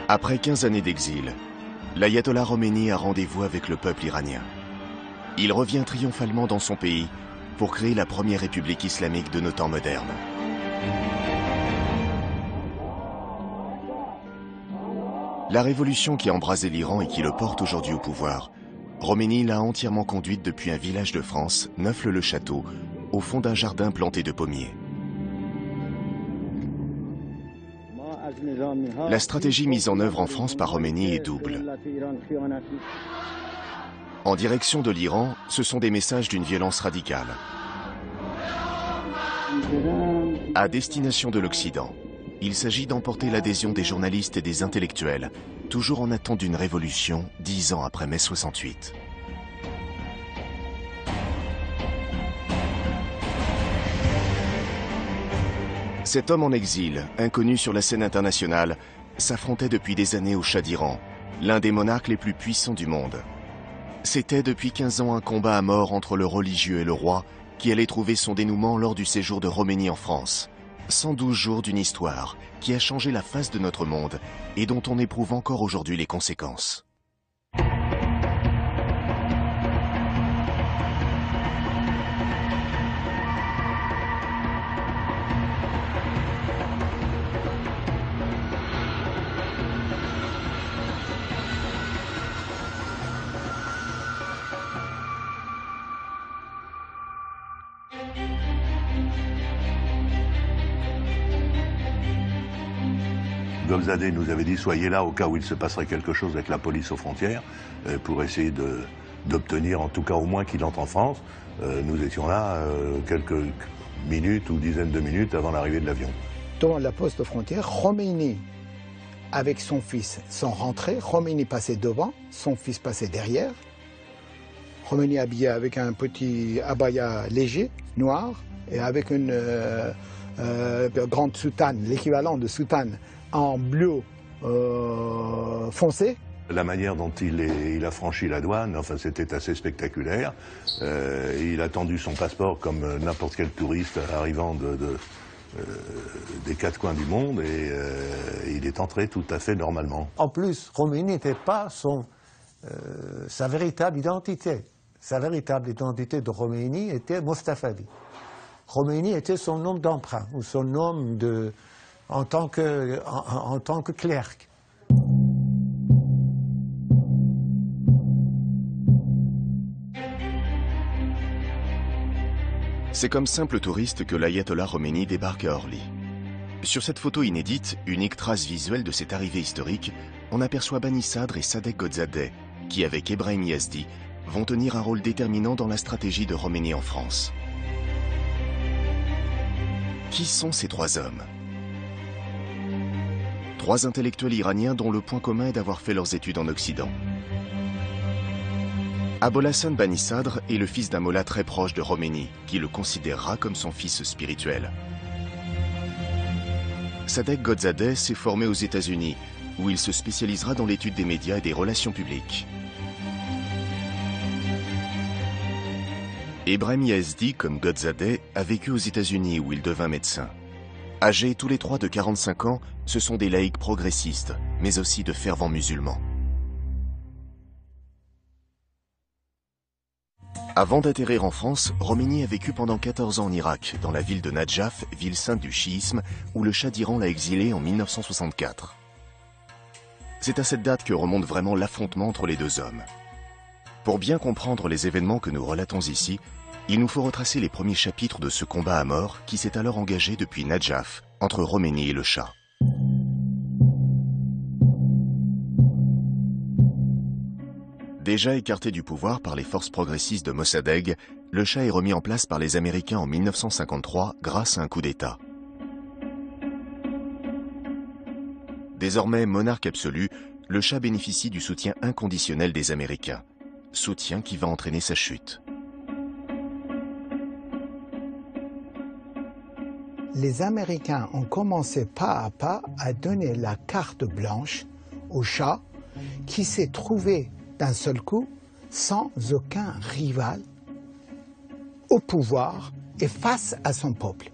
Après 15 années d'exil, l'ayatollah Khomeini a rendez-vous avec le peuple iranien. Il revient triomphalement dans son pays pour créer la première république islamique de nos temps modernes. La révolution qui a embrasé l'Iran et qui le porte aujourd'hui au pouvoir, Khomeini l'a entièrement conduite depuis un village de France, Neauphle-le-Château, au fond d'un jardin planté de pommiers. La stratégie mise en œuvre en France par Khomeini est double. En direction de l'Iran, ce sont des messages d'une violence radicale. À destination de l'Occident, il s'agit d'emporter l'adhésion des journalistes et des intellectuels, toujours en attente d'une révolution 10 ans après mai 68. Cet homme en exil, inconnu sur la scène internationale, s'affrontait depuis des années au Shah d'Iran, l'un des monarques les plus puissants du monde. C'était depuis 15 ans un combat à mort entre le religieux et le roi qui allait trouver son dénouement lors du séjour de Khomeini en France. 112 jours d'une histoire qui a changé la face de notre monde et dont on éprouve encore aujourd'hui les conséquences. Golzadeh nous avait dit soyez là au cas où il se passerait quelque chose avec la police aux frontières pour essayer d'obtenir en tout cas au moins qu'il entre en France. Nous étions là quelques minutes ou dizaines de minutes avant l'arrivée de l'avion. Dans la poste frontière, Khomeini avec son fils sont rentrés. Khomeini passait devant, son fils passait derrière. Khomeini habillé avec un petit abaya léger, noir, et avec une grande soutane, l'équivalent de soutane en bleu foncé. La manière dont il a franchi la douane, enfin, c'était assez spectaculaire. Il a tendu son passeport comme n'importe quel touriste arrivant des quatre coins du monde et il est entré tout à fait normalement. En plus, Khomeini n'était pas sa véritable identité. Sa véritable identité de Khomeini était Mostafadi. Khomeini était son nom d'emprunt ou son nom en tant que clerc. C'est comme simple touriste que l'ayatollah Khomeini débarque à Orly. Sur cette photo inédite, unique trace visuelle de cette arrivée historique, on aperçoit Bani Sadr et Sadegh Ghozadeh, qui avec Ebrahim Yazdi, vont tenir un rôle déterminant dans la stratégie de Khomeini en France. Qui sont ces trois hommes? Trois intellectuels iraniens dont le point commun est d'avoir fait leurs études en Occident. Abolhassan Bani Sadr est le fils d'un mollah très proche de Khomeini, qui le considérera comme son fils spirituel. Sadegh Ghozadeh s'est formé aux États-Unis, où il se spécialisera dans l'étude des médias et des relations publiques. Ebrahim Yazdi, comme Ghozadeh, a vécu aux États-Unis où il devint médecin. Âgés tous les trois de 45 ans, ce sont des laïcs progressistes, mais aussi de fervents musulmans. Avant d'atterrir en France, Khomeini a vécu pendant 14 ans en Irak, dans la ville de Nadjaf, ville sainte du chiisme, où le Shah d'Iran l'a exilé en 1964. C'est à cette date que remonte vraiment l'affrontement entre les deux hommes. Pour bien comprendre les événements que nous relatons ici, il nous faut retracer les premiers chapitres de ce combat à mort qui s'est alors engagé depuis Nadjaf, entre Khomeini et le Shah. Déjà écarté du pouvoir par les forces progressistes de Mossadegh, le Shah est remis en place par les Américains en 1953 grâce à un coup d'État. Désormais monarque absolu, le Shah bénéficie du soutien inconditionnel des Américains. Soutien qui va entraîner sa chute. Les Américains ont commencé pas à pas à donner la carte blanche au Shah qui s'est trouvé d'un seul coup sans aucun rival au pouvoir et face à son peuple.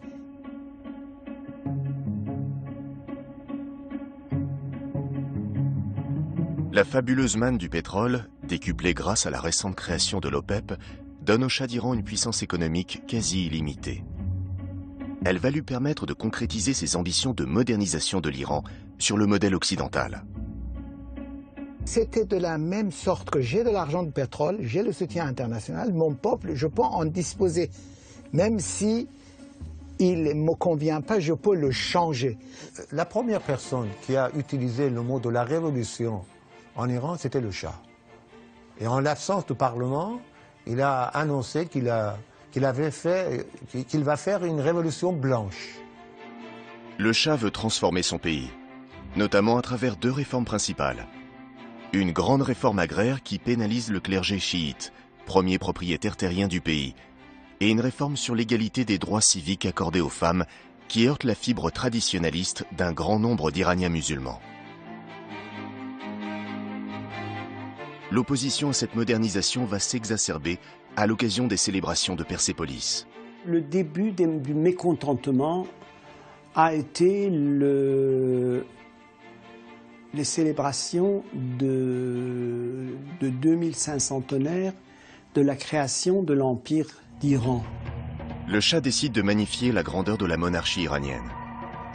La fabuleuse manne du pétrole, décuplée grâce à la récente création de l'OPEP, donne au Shah d'Iran une puissance économique quasi illimitée. Elle va lui permettre de concrétiser ses ambitions de modernisation de l'Iran sur le modèle occidental. C'était de la même sorte que j'ai de l'argent de pétrole, j'ai le soutien international, mon peuple, je peux en disposer. Même si il ne me convient pas, je peux le changer. La première personne qui a utilisé le mot de la révolution en Iran, c'était le Shah. Et en l'absence du Parlement, il a annoncé qu'il va faire une révolution blanche. Le Shah veut transformer son pays, notamment à travers deux réformes principales. Une grande réforme agraire qui pénalise le clergé chiite, premier propriétaire terrien du pays, et une réforme sur l'égalité des droits civiques accordés aux femmes qui heurte la fibre traditionnaliste d'un grand nombre d'Iraniens musulmans. L'opposition à cette modernisation va s'exacerber à l'occasion des célébrations de Persépolis. Le début du mécontentement a été les célébrations de 2500 de la création de l'Empire d'Iran. Le Shah décide de magnifier la grandeur de la monarchie iranienne.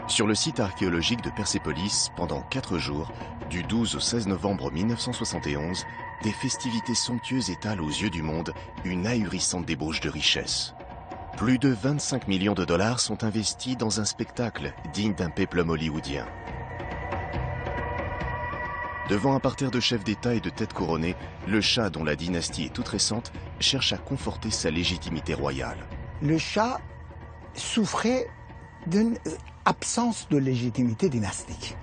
Sur le site archéologique de Persépolis, pendant 4 jours, du 12 au 16 novembre 1971, des festivités somptueuses étalent aux yeux du monde une ahurissante débauche de richesses. Plus de 25 millions de dollars sont investis dans un spectacle digne d'un péplum hollywoodien. Devant un parterre de chefs d'État et de têtes couronnées, le Shah, dont la dynastie est toute récente, cherche à conforter sa légitimité royale. Le Shah souffrait d'une absence de légitimité dynastique.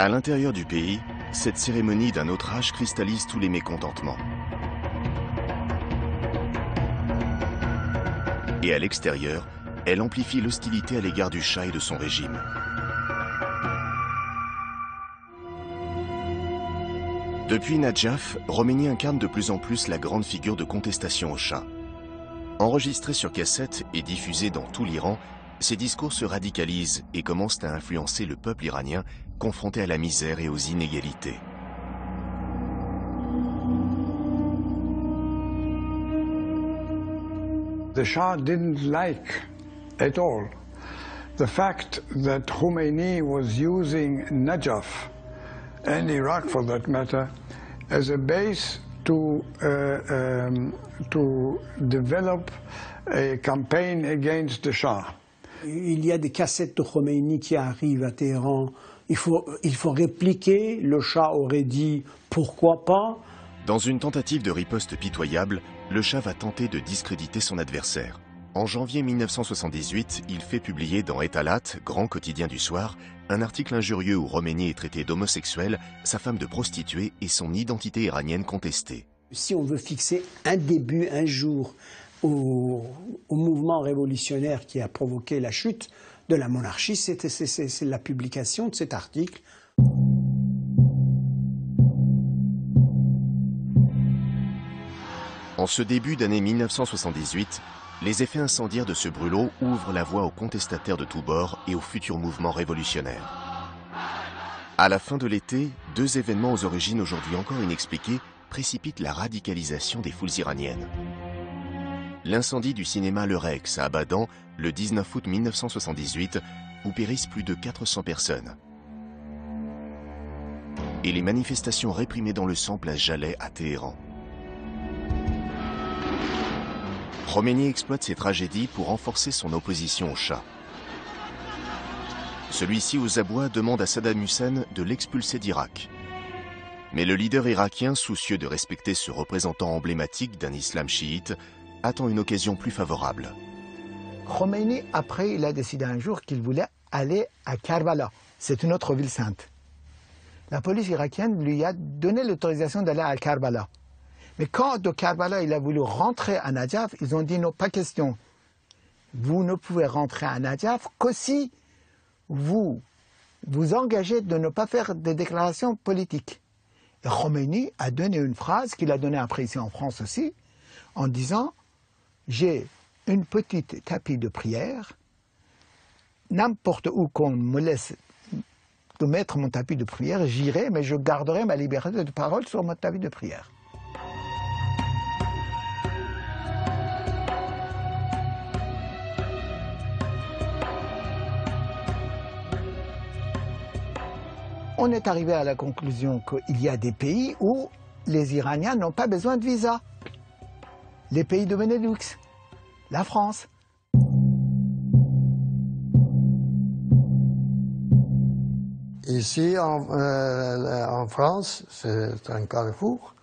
À l'intérieur du pays, cette cérémonie d'un autre âge cristallise tous les mécontentements. Et à l'extérieur, elle amplifie l'hostilité à l'égard du Shah et de son régime. Depuis Nadjaf, Khomeini incarne de plus en plus la grande figure de contestation au Shah. Enregistré sur cassette et diffusé dans tout l'Iran, ses discours se radicalisent et commencent à influencer le peuple iranien confronté à la misère et aux inégalités. The Shah didn't like at all the fact that Khomeini was using Najaf and Iraq, for that matter, as a base to develop a campaign against the Shah. Il y a des cassettes de Khomeini qui arrivent à Téhéran. Il faut répliquer. Le Shah aurait dit pourquoi pas. Dans une tentative de riposte pitoyable, le Shah va tenter de discréditer son adversaire. En janvier 1978, il fait publier dans Etalat, grand quotidien du soir, un article injurieux où Khomeini est traité d'homosexuel, sa femme de prostituée et son identité iranienne contestée. Si on veut fixer un début, un jour, au mouvement révolutionnaire qui a provoqué la chute de la monarchie, c'est la publication de cet article. En ce début d'année 1978, les effets incendiaires de ce brûlot ouvrent la voie aux contestataires de tous bords et aux futurs mouvements révolutionnaires. À la fin de l'été, 2 événements aux origines aujourd'hui encore inexpliquées précipitent la radicalisation des foules iraniennes. L'incendie du cinéma Le Rex à Abadan, le 19 août 1978, où périssent plus de 400 personnes. Et les manifestations réprimées dans le sang place Jalais à Téhéran. Khomeini exploite ces tragédies pour renforcer son opposition au Shah. Celui-ci, aux abois, demande à Saddam Hussein de l'expulser d'Irak. Mais le leader irakien, soucieux de respecter ce représentant emblématique d'un islam chiite, attend une occasion plus favorable. Khomeini, après, il a décidé un jour qu'il voulait aller à Karbala. C'est une autre ville sainte. La police irakienne lui a donné l'autorisation d'aller à Karbala. Mais quand de Karbala, il a voulu rentrer à Nadjaf, ils ont dit non, pas question. Vous ne pouvez rentrer à Nadjaf que si vous vous engagez de ne pas faire des déclarations politiques. Et Khomeini a donné une phrase qu'il a donnée après ici en France aussi, en disant « J'ai une petite tapis de prière, n'importe où qu'on me laisse de mettre mon tapis de prière, j'irai, mais je garderai ma liberté de parole sur mon tapis de prière. On est arrivé à la conclusion qu'il y a des pays où les Iraniens n'ont pas besoin de visa. Les pays de Benelux, la France. Ici, en France, c'est un carrefour.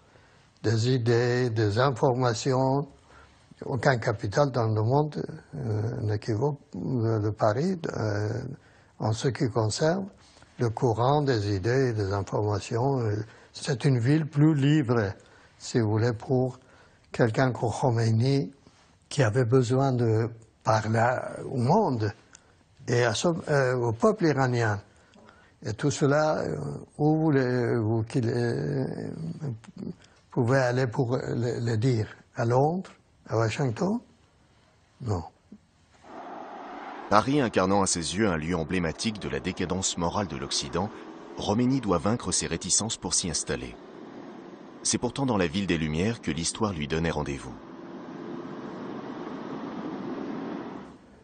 Des idées, des informations. Aucun capital dans le monde n'équivaut de Paris en ce qui concerne le courant des idées et des informations. C'est une ville plus libre, si vous voulez, pour quelqu'un comme Khomeini, qui avait besoin de parler au monde et au peuple iranien. Et tout cela, où vous pouvez aller pour le dire? À Londres? À Washington? Non. Paris incarnant à ses yeux un lieu emblématique de la décadence morale de l'Occident, Khomeini doit vaincre ses réticences pour s'y installer. C'est pourtant dans la ville des Lumières que l'histoire lui donnait rendez-vous.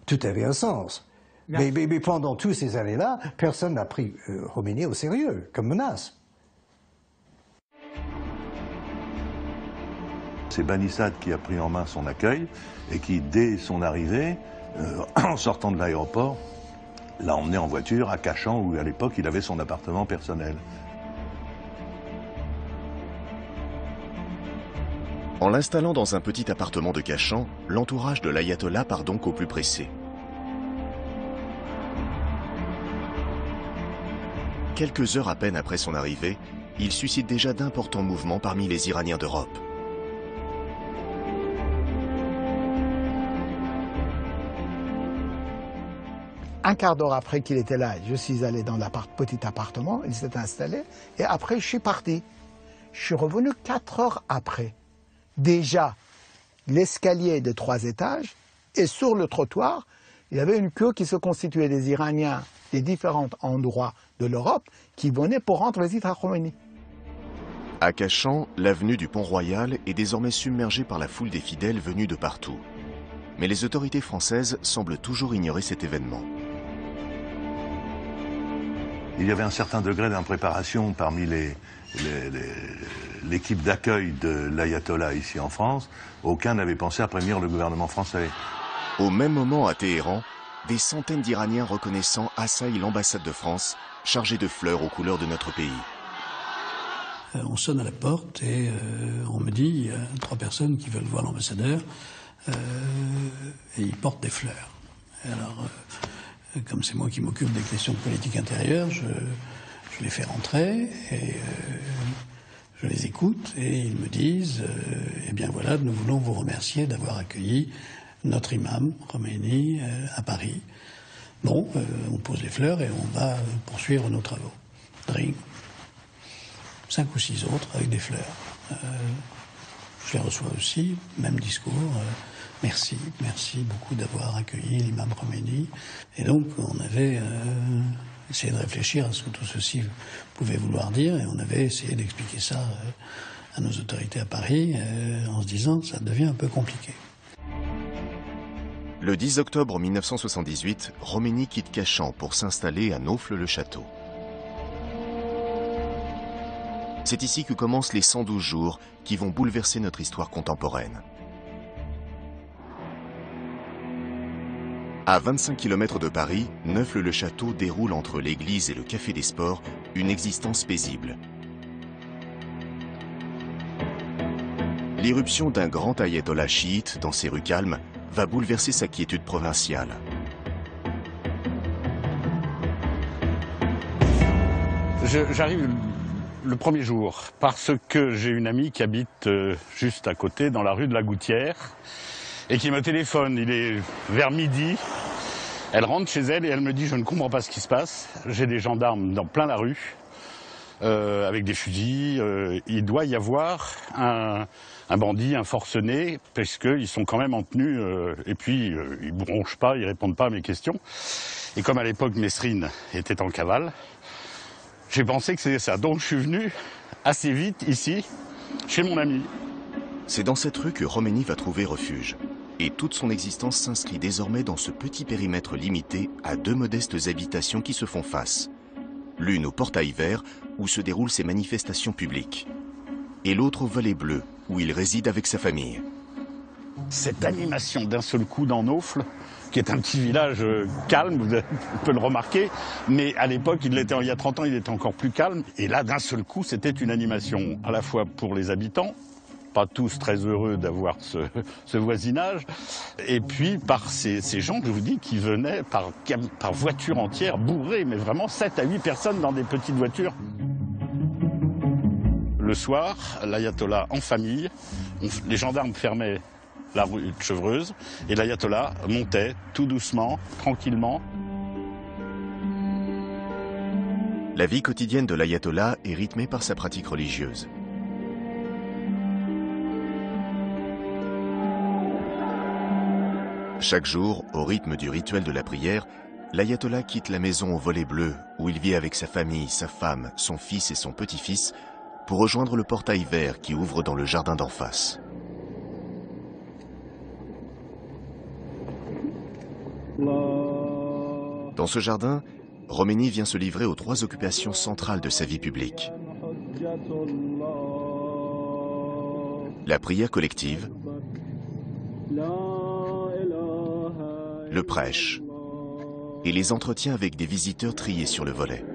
Tout avait un sens. Mais pendant toutes ces années-là, personne n'a pris Khomeini au sérieux, comme menace. C'est Banissad qui a pris en main son accueil et qui, dès son arrivée, en sortant de l'aéroport, l'a emmené en voiture à Cachan, où à l'époque il avait son appartement personnel. En l'installant dans un petit appartement de Cachan, l'entourage de l'ayatollah part donc au plus pressé. Quelques heures à peine après son arrivée, il suscite déjà d'importants mouvements parmi les Iraniens d'Europe. Un quart d'heure après qu'il était là, je suis allé dans le petit appartement, il s'est installé, et après je suis parti. Je suis revenu 4 heures après. Déjà, l'escalier de 3 étages, et sur le trottoir, il y avait une queue qui se constituait des Iraniens des différents endroits de l'Europe qui venaient pour rendre visite à Khomeini. À Cachan, l'avenue du Pont-Royal est désormais submergée par la foule des fidèles venus de partout. Mais les autorités françaises semblent toujours ignorer cet événement. Il y avait un certain degré d'impréparation parmi l'équipe d'accueil de l'ayatollah ici en France. Aucun n'avait pensé à prévenir le gouvernement français. Au même moment, à Téhéran, des centaines d'Iraniens reconnaissants assaillent l'ambassade de France, chargée de fleurs aux couleurs de notre pays. On sonne à la porte et on me dit, il y a 3 personnes qui veulent voir l'ambassadeur et ils portent des fleurs. Alors, comme c'est moi qui m'occupe des questions de politique intérieure, je les fais rentrer et je les écoute et ils me disent eh bien voilà, nous voulons vous remercier d'avoir accueilli notre imam, Khomeini, à Paris. Bon, on pose les fleurs et on va poursuivre nos travaux. Drink. 5 ou 6 autres avec des fleurs. Je les reçois aussi, même discours. Merci beaucoup d'avoir accueilli l'imam Khomeini. Et donc, on avait essayé de réfléchir à ce que tout ceci pouvait vouloir dire, et on avait essayé d'expliquer ça à nos autorités à Paris, en se disant ça devient un peu compliqué. Le 10 octobre 1978, Khomeini quitte Cachan pour s'installer à Naufle-le-Château. C'est ici que commencent les 112 jours qui vont bouleverser notre histoire contemporaine. À 25 km de Paris, Naufle-le-Château déroule entre l'église et le Café des Sports une existence paisible. L'irruption d'un grand ayatollah chiite dans ces rues calmes va bouleverser sa quiétude provinciale. J'arrive le premier jour parce que j'ai une amie qui habite juste à côté dans la rue de la Gouttière et qui me téléphone. Il est vers midi. Elle rentre chez elle et elle me dit je ne comprends pas ce qui se passe. J'ai des gendarmes dans plein la rue avec des fusils. Il doit y avoir un bandit, un forcené, parce qu'ils sont quand même en tenue, et puis ils bronchent pas, ils répondent pas à mes questions. Et comme à l'époque Mesrine était en cavale, J'ai pensé que c'était ça. Donc je suis venu assez vite ici, chez mon ami. C'est dans cette rue que Khomeini va trouver refuge. Et toute son existence s'inscrit désormais dans ce petit périmètre limité à 2 modestes habitations qui se font face. L'une au portail vert, où se déroulent ses manifestations publiques. Et l'autre au volet bleu, où il réside avec sa famille. Cette animation d'un seul coup dans Naufle, qui est un petit village calme, on peut le remarquer, mais à l'époque, il y a 30 ans, il était encore plus calme. Et là, d'un seul coup, c'était une animation à la fois pour les habitants, pas tous très heureux d'avoir ce voisinage, et puis par ces gens que je vous dis qui venaient par voiture entière, bourrés, mais vraiment 7 à 8 personnes dans des petites voitures. Le soir, l'ayatollah en famille, les gendarmes fermaient la rue de Chevreuse, et l'ayatollah montait tout doucement, tranquillement. La vie quotidienne de l'ayatollah est rythmée par sa pratique religieuse. Chaque jour, au rythme du rituel de la prière, l'ayatollah quitte la maison au volet bleu, où il vit avec sa famille, sa femme, son fils et son petit-fils, pour rejoindre le portail vert qui ouvre dans le jardin d'en face. Dans ce jardin, Khomeini vient se livrer aux 3 occupations centrales de sa vie publique. La prière collective, le prêche et les entretiens avec des visiteurs triés sur le volet.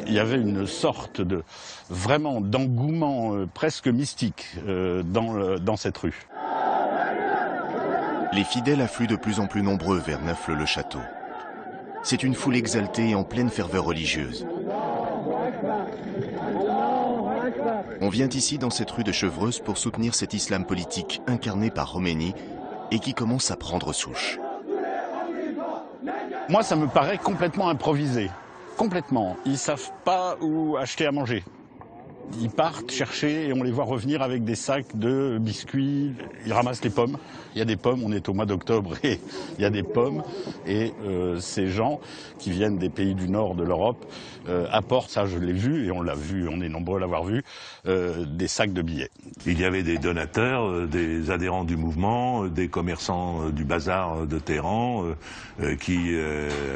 Il y avait une sorte vraiment d'engouement presque mystique dans cette rue. Les fidèles affluent de plus en plus nombreux vers Neauphle-le-Château. C'est une foule exaltée et en pleine ferveur religieuse. On vient ici dans cette rue de Chevreuse pour soutenir cet islam politique incarné par Khomeini et qui commence à prendre souche. Moi, ça me paraît complètement improvisé. Complètement. Ils ne savent pas où acheter à manger. Ils partent chercher et on les voit revenir avec des sacs de biscuits. Ils ramassent les pommes. Il y a des pommes, on est au mois d'octobre et il y a des pommes. Et ces gens qui viennent des pays du nord de l'Europe apportent, ça je l'ai vu et on l'a vu, on est nombreux à l'avoir vu, des sacs de billets. Il y avait des donateurs, des adhérents du mouvement, des commerçants du bazar de Téhéran qui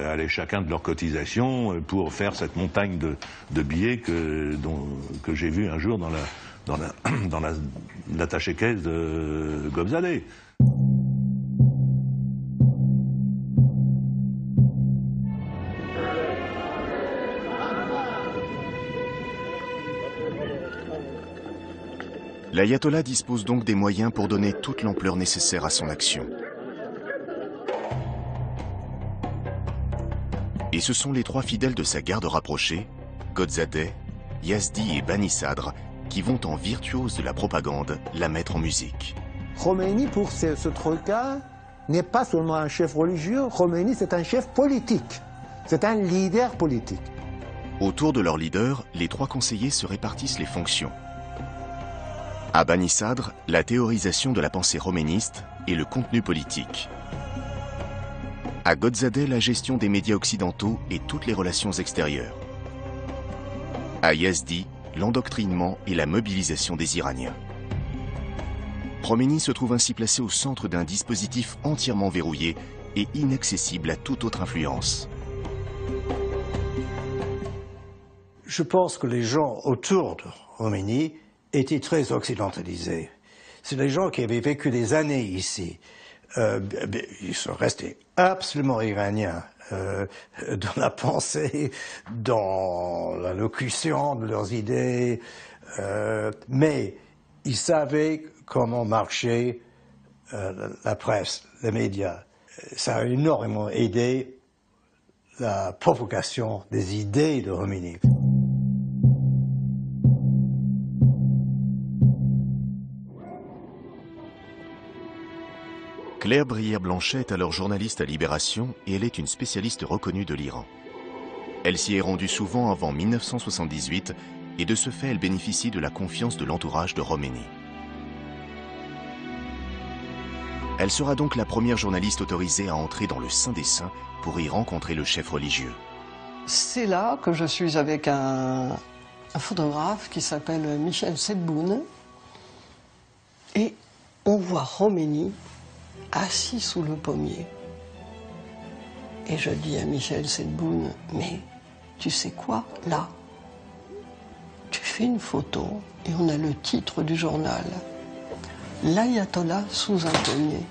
allaient chacun de leur cotisation pour faire cette montagne de billets que j'ai vu un jour dans l'attaché-caisse de Gobzadeh. L'ayatollah dispose donc des moyens pour donner toute l'ampleur nécessaire à son action. Et ce sont les 3 fidèles de sa garde rapprochée, Gobzadeh, Yazdi et Bani Sadr, qui vont en virtuose de la propagande la mettre en musique. Khomeini, pour ce truc-là, n'est pas seulement un chef religieux, Khomeini c'est un chef politique, c'est un leader politique. Autour de leur leader, les 3 conseillers se répartissent les fonctions. À Bani Sadr, la théorisation de la pensée khoméniste et le contenu politique. À Gobzadeh, la gestion des médias occidentaux et toutes les relations extérieures. À Yazdi, l'endoctrinement et la mobilisation des Iraniens. Khomeini se trouve ainsi placé au centre d'un dispositif entièrement verrouillé et inaccessible à toute autre influence. Je pense que les gens autour de Khomeini étaient très occidentalisés. C'est des gens qui avaient vécu des années ici. Ils sont restés absolument iraniens dans la pensée, dans la locution de leurs idées, mais ils savaient comment marchait la presse, les médias. Ça a énormément aidé la propagation des idées de Khomeini. Claire Brière-Blanchet est alors journaliste à Libération et elle est une spécialiste reconnue de l'Iran. Elle s'y est rendue souvent avant 1978 et de ce fait elle bénéficie de la confiance de l'entourage de Khomeini. Elle sera donc la première journaliste autorisée à entrer dans le Saint des Saints pour y rencontrer le chef religieux. C'est là que je suis avec un photographe qui s'appelle Michel Sedboun. Et on voit Khomeini assis sous le pommier. Et je dis à Michel Sedboun, mais tu sais quoi, là, tu fais une photo et on a le titre du journal. L'ayatollah sous un pommier.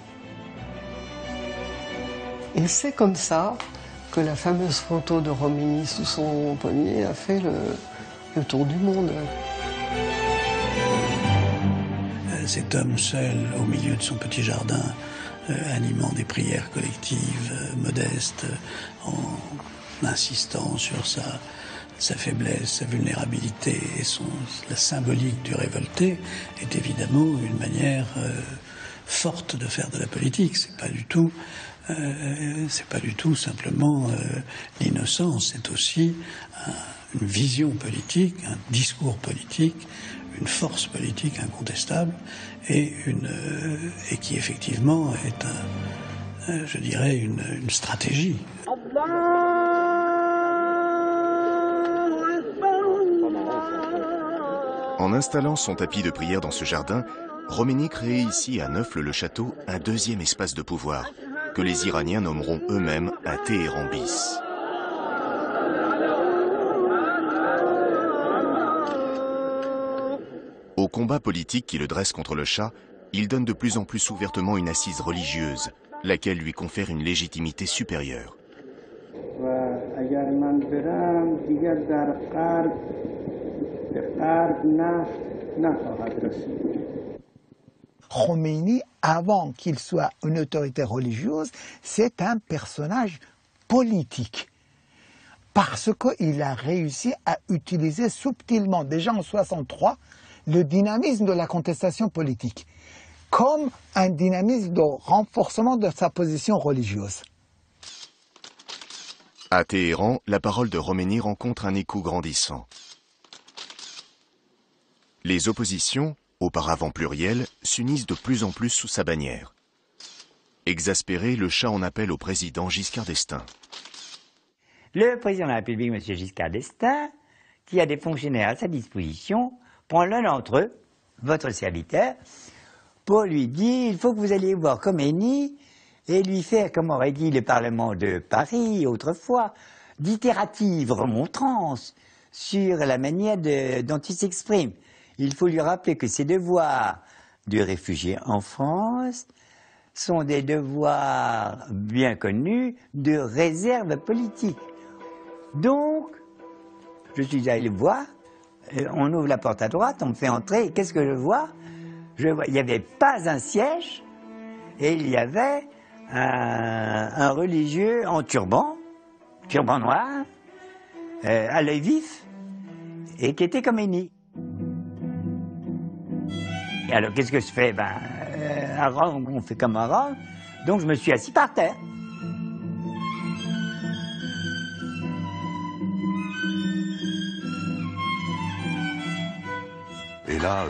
Et c'est comme ça que la fameuse photo de Khomeini sous son pommier a fait le tour du monde. Cet homme seul au milieu de son petit jardin, animant des prières collectives modestes, en insistant sur sa faiblesse, sa vulnérabilité et la symbolique du révolté, est évidemment une manière forte de faire de la politique. C'est pas du tout simplement l'innocence, c'est aussi une vision politique, un discours politique, une force politique incontestable et qui effectivement est je dirais une stratégie. En installant son tapis de prière dans ce jardin, Khomeini crée ici à Neauphle-le-Château un deuxième espace de pouvoir, que les Iraniens nommeront eux-mêmes un Téhéran bis. Au combat politique qui le dresse contre le Shah, il donne de plus en plus ouvertement une assise religieuse, laquelle lui confère une légitimité supérieure. Khomeini, avant qu'il soit une autorité religieuse, c'est un personnage politique. Parce qu'il a réussi à utiliser subtilement, déjà en 1963, le dynamisme de la contestation politique, comme un dynamisme de renforcement de sa position religieuse. À Téhéran, la parole de Khomeini rencontre un écho grandissant. Les oppositions, auparavant plurielles, s'unissent de plus en plus sous sa bannière. Exaspéré, le Shah en appelle au président Giscard d'Estaing. Le président de la République, M. Giscard d'Estaing, qui a des fonctionnaires à sa disposition, prend l'un d'entre eux, votre serviteur, pour lui dire il faut que vous alliez voir Khomeini et lui faire, comme aurait dit le Parlement de Paris autrefois, d'itérative remontrance sur la manière dont il s'exprime. Il faut lui rappeler que ses devoirs de réfugié en France sont des devoirs bien connus de réserve politique. Donc, je suis allé le voir, on ouvre la porte à droite, on me fait entrer, et qu'est-ce que je vois? Il n'y avait pas un siège, et il y avait un religieux en turban noir, à l'œil vif, et qui était Khomeini. Et alors, qu'est-ce que je fais? À Rome, on fait comme à Rome, donc je me suis assis par terre. Et là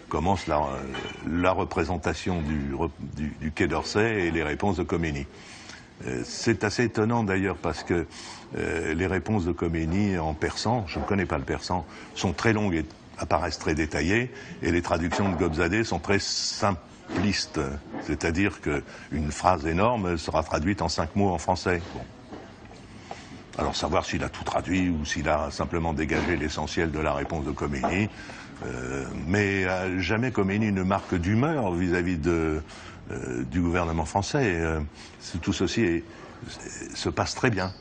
commence la représentation du Quai d'Orsay et les réponses de Khomeini. C'est assez étonnant d'ailleurs parce que les réponses de Khomeini en persan, je ne connais pas le persan, sont très longues et apparaissent très détaillées, et les traductions de Gobzadeh sont très simplistes, c'est-à-dire qu'une phrase énorme sera traduite en 5 mots en français. Bon. Alors savoir s'il a tout traduit ou s'il a simplement dégagé l'essentiel de la réponse de Khomeini, mais jamais Khomeini ne marque d'humeur vis-à-vis du gouvernement français. Tout ceci se passe très bien,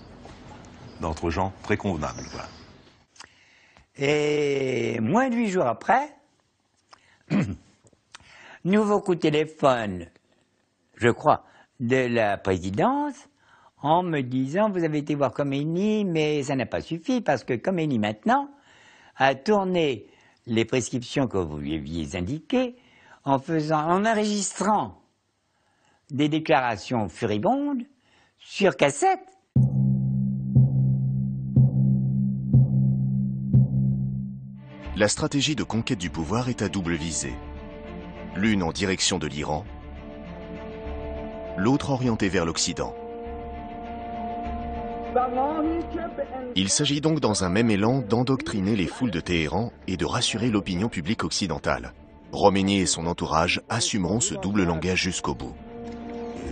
d'entre gens très convenables. Voilà. Et moins de 8 jours après, nouveau coup de téléphone, je crois, de la présidence, en me disant, vous avez été voir Khomeini, mais ça n'a pas suffi, parce que Khomeini, maintenant, a tourné les prescriptions que vous lui aviez indiquées en enregistrant des déclarations furibondes sur cassette. La stratégie de conquête du pouvoir est à double visée. L'une en direction de l'Iran, l'autre orienté vers l'Occident. Il s'agit donc dans un même élan d'endoctriner les foules de Téhéran et de rassurer l'opinion publique occidentale. Khomeini et son entourage assumeront ce double langage jusqu'au bout.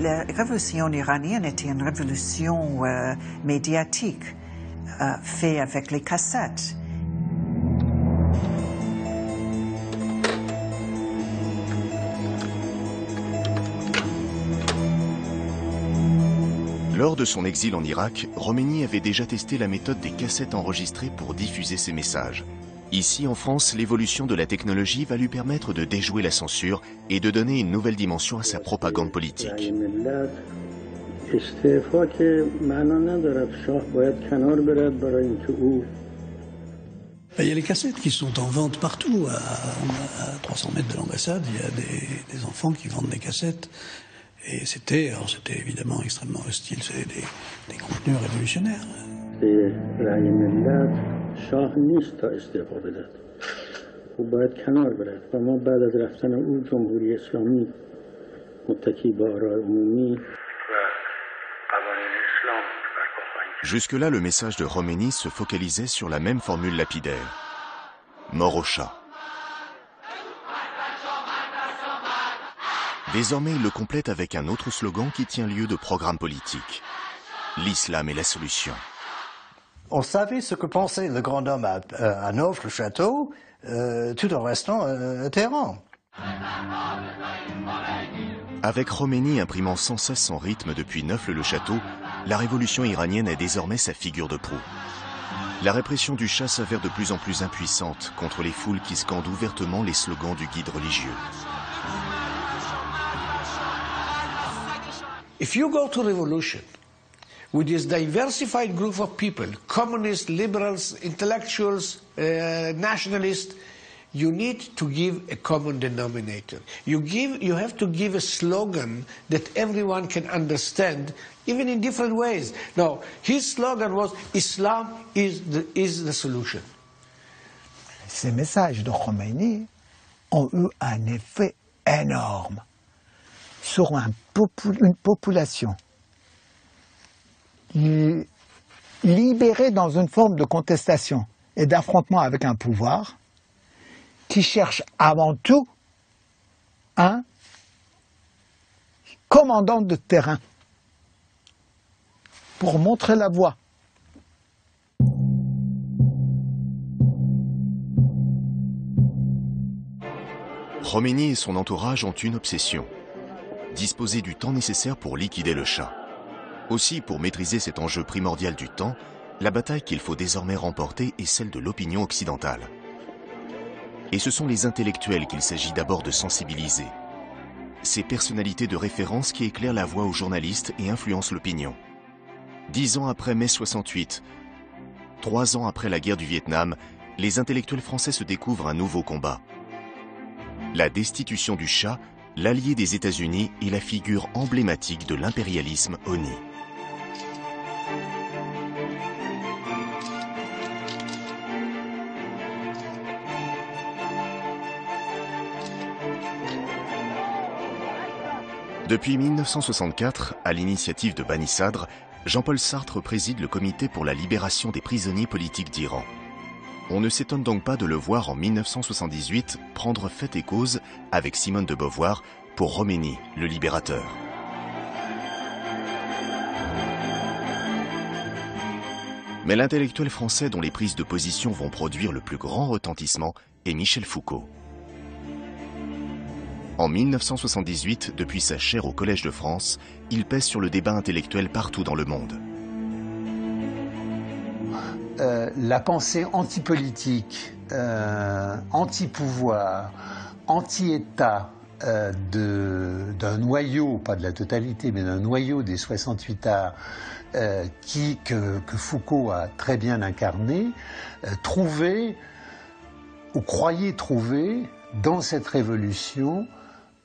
La révolution iranienne était une révolution médiatique, faite avec les cassettes. Lors de son exil en Irak, Khomeini avait déjà testé la méthode des cassettes enregistrées pour diffuser ses messages. Ici, en France, l'évolution de la technologie va lui permettre de déjouer la censure et de donner une nouvelle dimension à sa propagande politique. Il y a les cassettes qui sont en vente partout. À 300 mètres de l'ambassade, il y a des enfants qui vendent des cassettes. Et c'était évidemment extrêmement hostile, c'est des contenus révolutionnaires. Jusque-là, le message de Khomeini se focalisait sur la même formule lapidaire. Mort au chat. Désormais, il le complète avec un autre slogan qui tient lieu de programme politique. L'islam est la solution. On savait ce que pensait le grand homme à Nov-le-Château, tout en restant à Téhéran. Avec Khomeini imprimant sans cesse son rythme depuis Neuf-le-Château, la révolution iranienne est désormais sa figure de proue. La répression du Shah s'avère de plus en plus impuissante contre les foules qui scandent ouvertement les slogans du guide religieux. If you go to revolution with this diversified group of people, communists, liberals, intellectuals, nationalists, you need to give a common denominator. You have to give a slogan that everyone can understand, even in different ways. Now, his slogan was, Islam is the solution. Ces messages de Khomeini ont eu un effet énorme sur une population libérée dans une forme de contestation et d'affrontement avec un pouvoir qui cherche avant tout un commandant de terrain pour montrer la voie. Khomeini et son entourage ont une obsession: disposer du temps nécessaire pour liquider le Shah. Aussi, pour maîtriser cet enjeu primordial du temps, la bataille qu'il faut désormais remporter est celle de l'opinion occidentale. Et ce sont les intellectuels qu'il s'agit d'abord de sensibiliser. Ces personnalités de référence qui éclairent la voie aux journalistes et influencent l'opinion. 10 ans après mai 68, 3 ans après la guerre du Vietnam, les intellectuels français se découvrent un nouveau combat. La destitution du Shah, l'allié des États-Unis et la figure emblématique de l'impérialisme honni. Depuis 1964, à l'initiative de Bani Sadr, Jean-Paul Sartre préside le comité pour la libération des prisonniers politiques d'Iran. On ne s'étonne donc pas de le voir en 1978 prendre fait et cause avec Simone de Beauvoir pour Khomeini, le libérateur. Mais l'intellectuel français dont les prises de position vont produire le plus grand retentissement est Michel Foucault. En 1978, depuis sa chaire au Collège de France, il pèse sur le débat intellectuel partout dans le monde. La pensée antipolitique, anti-pouvoir, anti-État d'un noyau, pas de la totalité, mais d'un noyau des 68 arts que Foucault a très bien incarné, trouvait, ou croyait trouver, dans cette révolution,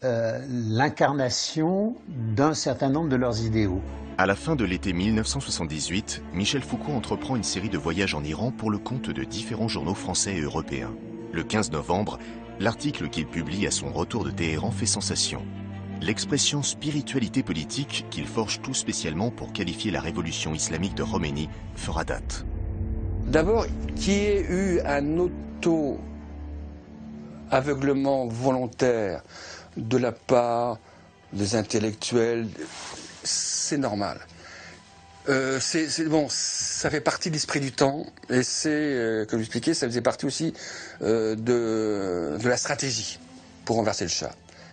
l'incarnation d'un certain nombre de leurs idéaux. À la fin de l'été 1978, Michel Foucault entreprend une série de voyages en Iran pour le compte de différents journaux français et européens. Le 15 novembre, l'article qu'il publie à son retour de Téhéran fait sensation. l'expression spiritualité politique qu'il forge tout spécialement pour qualifier la révolution islamique de Khomeini fera date. D'abord, qu'il y ait eu un auto-aveuglement volontaire de la part des intellectuels, c'est normal. Bon, ça fait partie de l'esprit du temps, et c'est, comme j'expliquais, ça faisait partie aussi de la stratégie pour renverser le Shah.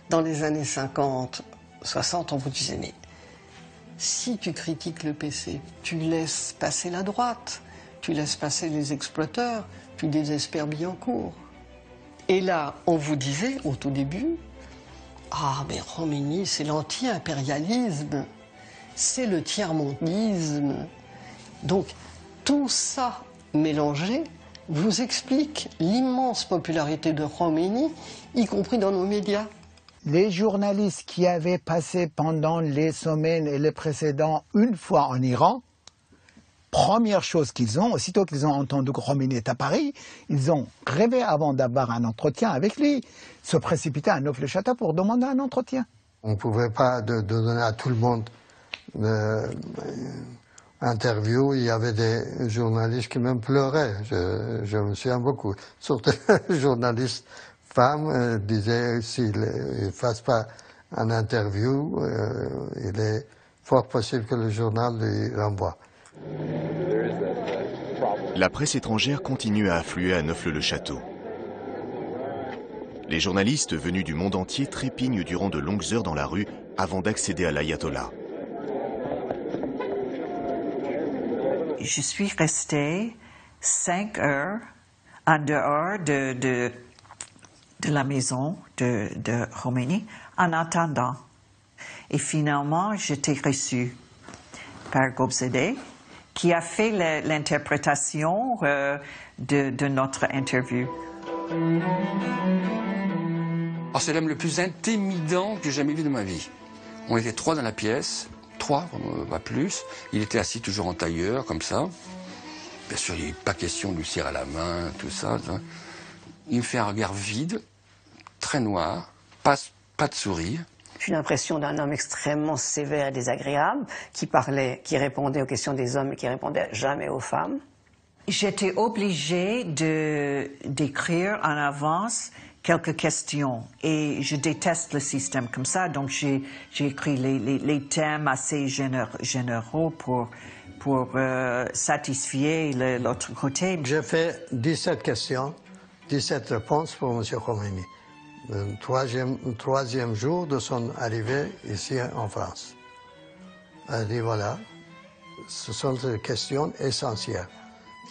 Dans les années 50, 60, on vous disait, mais si tu critiques le PC, tu laisses passer la droite, tu laisses passer les exploiteurs, tu désespères Billancourt. Et là, on vous disait, au tout début, ah, mais Khomeini, c'est l'anti-impérialisme, c'est le tiers-mondisme. Donc, tout ça mélangé vous explique l'immense popularité de Khomeini, y compris dans nos médias. Les journalistes qui avaient passé pendant les semaines et les précédents une fois en Iran, première chose qu'ils ont, aussitôt qu'ils ont entendu que Khomeini est à Paris, ils ont rêvé avant d'avoir un entretien avec lui, se précipiter à Neauphle-le-Château pour demander un entretien. On ne pouvait pas donner à tout le monde interview. Il y avait des journalistes qui même pleuraient, je me souviens beaucoup. Surtout les journalistes femmes disaient s'il ne fasse pas un interview, il est fort possible que le journal lui renvoie. La presse étrangère continue à affluer à Neauphle-le-Château. Les journalistes venus du monde entier trépignent durant de longues heures dans la rue avant d'accéder à l'ayatollah. Je suis restée 5 heures en dehors de la maison de Khomeini en attendant. Et finalement, j'étais reçue par Gobzadeh, qui a fait l'interprétation de notre interview. Alors, c'est l'homme le plus intimidant que j'ai jamais vu de ma vie. On était 3 dans la pièce, 3, pas plus. Il était assis toujours en tailleur, comme ça. Bien sûr, il n'est pas question de lui serrer la main, tout ça. Il me fait un regard vide, très noir, pas de sourire. J'ai l'impression d'un homme extrêmement sévère et désagréable, qui répondait aux questions des hommes et qui répondait jamais aux femmes. J'étais obligée d'écrire en avance quelques questions et je déteste le système comme ça, donc j'ai écrit les thèmes assez généraux pour satisfaire l'autre côté. J'ai fait 17 questions, 17 réponses pour M. Khomeini. Le troisième jour de son arrivée ici en France. Elle dit voilà, ce sont des questions essentielles.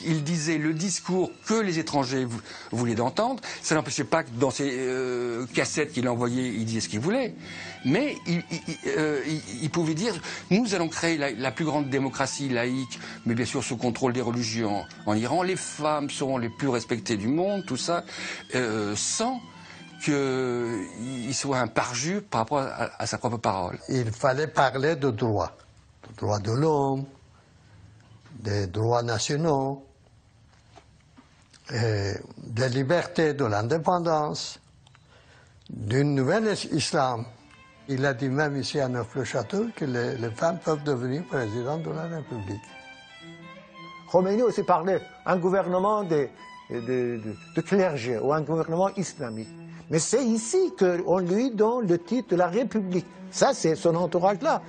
Il disait le discours que les étrangers voulaient d'entendre. Ça n'empêchait pas que dans ses cassettes qu'il envoyait, il disait ce qu'il voulait. Mais il pouvait dire, nous allons créer la plus grande démocratie laïque, mais bien sûr sous contrôle des religions en Iran. Les femmes seront les plus respectées du monde, tout ça, sans qu'il soit un parjure par rapport à sa propre parole. Il fallait parler de droits de l'homme, des droits nationaux, des libertés, de l'indépendance, d'une nouvelle islam. Il a dit même ici à Neauphle-le-Château que les femmes peuvent devenir présidentes de la République. Khomeini aussi parlait d'un gouvernement de clergé ou un gouvernement islamique. Mais c'est ici qu'on lui donne le titre de la République. Ça, c'est son entourage-là.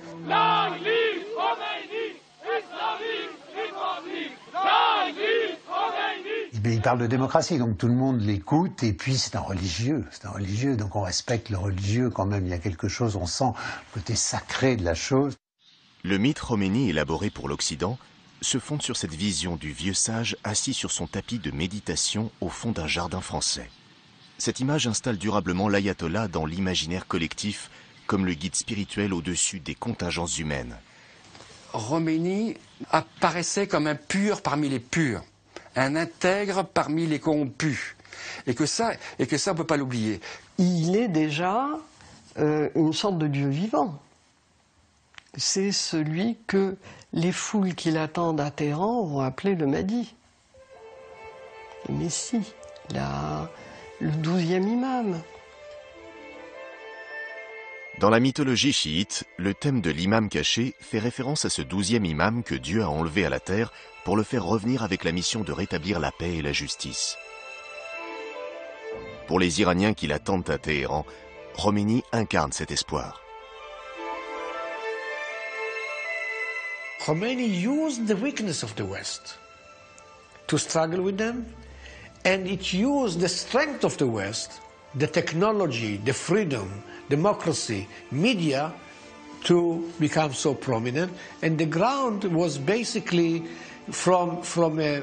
Il parle de démocratie, donc tout le monde l'écoute, et puis c'est un religieux, donc on respecte le religieux quand même, il y a quelque chose, on sent le côté sacré de la chose. Le mythe Khomeini élaboré pour l'Occident se fonde sur cette vision du vieux sage assis sur son tapis de méditation au fond d'un jardin français. Cette image installe durablement l'ayatollah dans l'imaginaire collectif comme le guide spirituel au-dessus des contingences humaines. Khomeini apparaissait comme un pur parmi les purs, un intègre parmi les corrompus, et que ça on ne peut pas l'oublier. Il est déjà une sorte de Dieu vivant. C'est celui que les foules qui l'attendent à Téhéran vont appeler le Mahdi, le Messie, le 12e imam. Dans la mythologie chiite, le thème de l'imam caché fait référence à ce 12e imam que Dieu a enlevé à la terre pour le faire revenir avec la mission de rétablir la paix et la justice. Pour les Iraniens qui l'attendent à Téhéran, Khomeini incarne cet espoir. Khomeini used the weakness of the West to struggle with them, and it used the strength of the West, the technology, the freedom, democracy, media, to become so prominent. And the ground was basically from a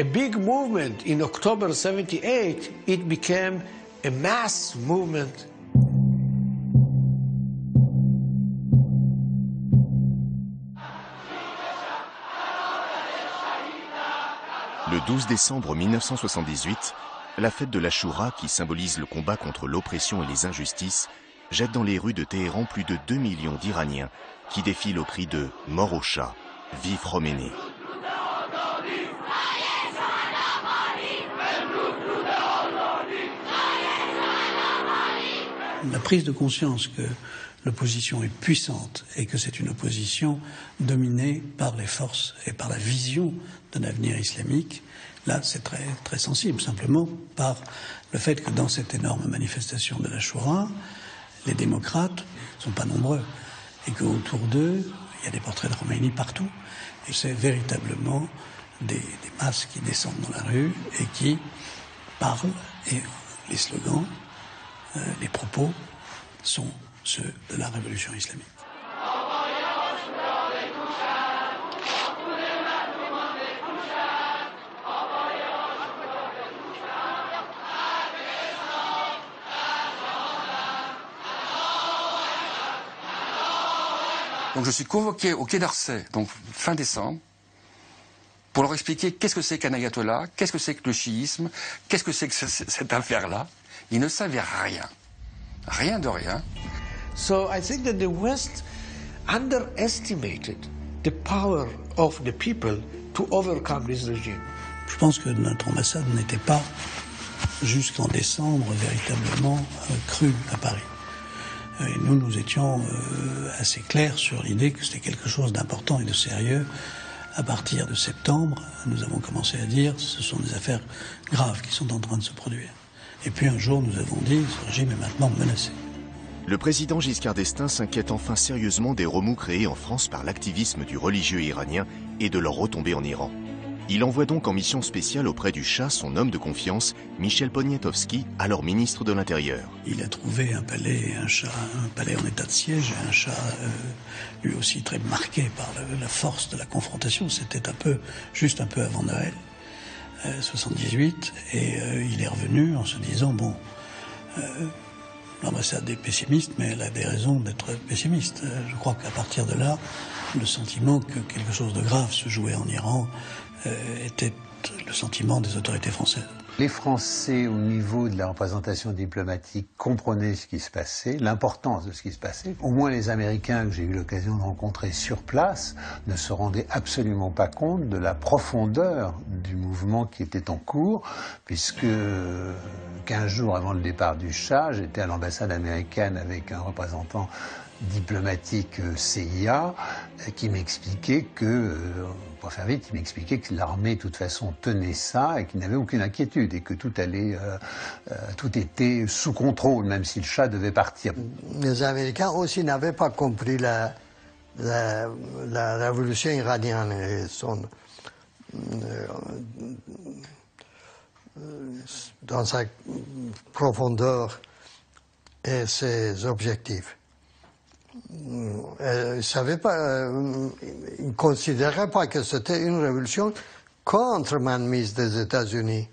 big movement in October 78, it became a mass movement. Le 12 décembre 1978, la fête de l'Achoura, qui symbolise le combat contre l'oppression et les injustices, jette dans les rues de Téhéran plus de 2 millions d'Iraniens qui défilent au cri de « Mort au Shah, vive Khomeini ». La prise de conscience que l'opposition est puissante et que c'est une opposition dominée par les forces et par la vision d'un avenir islamique, là c'est très, très sensible, simplement par le fait que dans cette énorme manifestation de l'Achoura, les démocrates ne sont pas nombreux et qu'autour d'eux, il y a des portraits de Khomeini partout. Et c'est véritablement des masses qui descendent dans la rue et qui parlent, et les slogans, les propos sont ceux de la révolution islamique. Donc je suis convoqué au Quai d'Orsay, donc fin décembre, pour leur expliquer qu'est-ce que c'est qu'un ayatollah, qu'est-ce que c'est que le chiisme, qu'est-ce que c'est que cette affaire-là. Ils ne savaient rien. Rien de rien. So I think that the West underestimated the power of the people to overcome this regime. Je pense que notre ambassade n'était pas, jusqu'en décembre, véritablement crue à Paris. Et nous étions assez clairs sur l'idée que c'était quelque chose d'important et de sérieux. À partir de septembre, nous avons commencé à dire que ce sont des affaires graves qui sont en train de se produire. Et puis un jour, nous avons dit, ce régime est maintenant menacé. Le président Giscard d'Estaing s'inquiète enfin sérieusement des remous créés en France par l'activisme du religieux iranien et de leur retombée en Iran. Il envoie donc en mission spéciale auprès du Shah son homme de confiance, Michel Poniatowski, alors ministre de l'Intérieur. Il a trouvé un palais en état de siège, et un Shah lui aussi très marqué par la force de la confrontation. C'était juste un peu avant Noël, 78, et il est revenu en se disant, bon, l'ambassade est pessimiste, mais elle a des raisons d'être pessimiste. Je crois qu'à partir de là, le sentiment que quelque chose de grave se jouait en Iran était le sentiment des autorités françaises. Les Français, au niveau de la représentation diplomatique, comprenaient ce qui se passait, l'importance de ce qui se passait. Au moins les Américains que j'ai eu l'occasion de rencontrer sur place ne se rendaient absolument pas compte de la profondeur du mouvement qui était en cours, puisque 15 jours avant le départ du Shah, j'étais à l'ambassade américaine avec un représentant diplomatique CIA qui m'expliquait que, pour faire vite, il m'expliquait que l'armée de toute façon tenait ça et qu'il n'avait aucune inquiétude et que tout était sous contrôle, même si le Shah devait partir. Les Américains aussi n'avaient pas compris la révolution iranienne et dans sa profondeur et ses objectifs. Ils ne considéraient pas que c'était une révolution contre mainmise des États-Unis,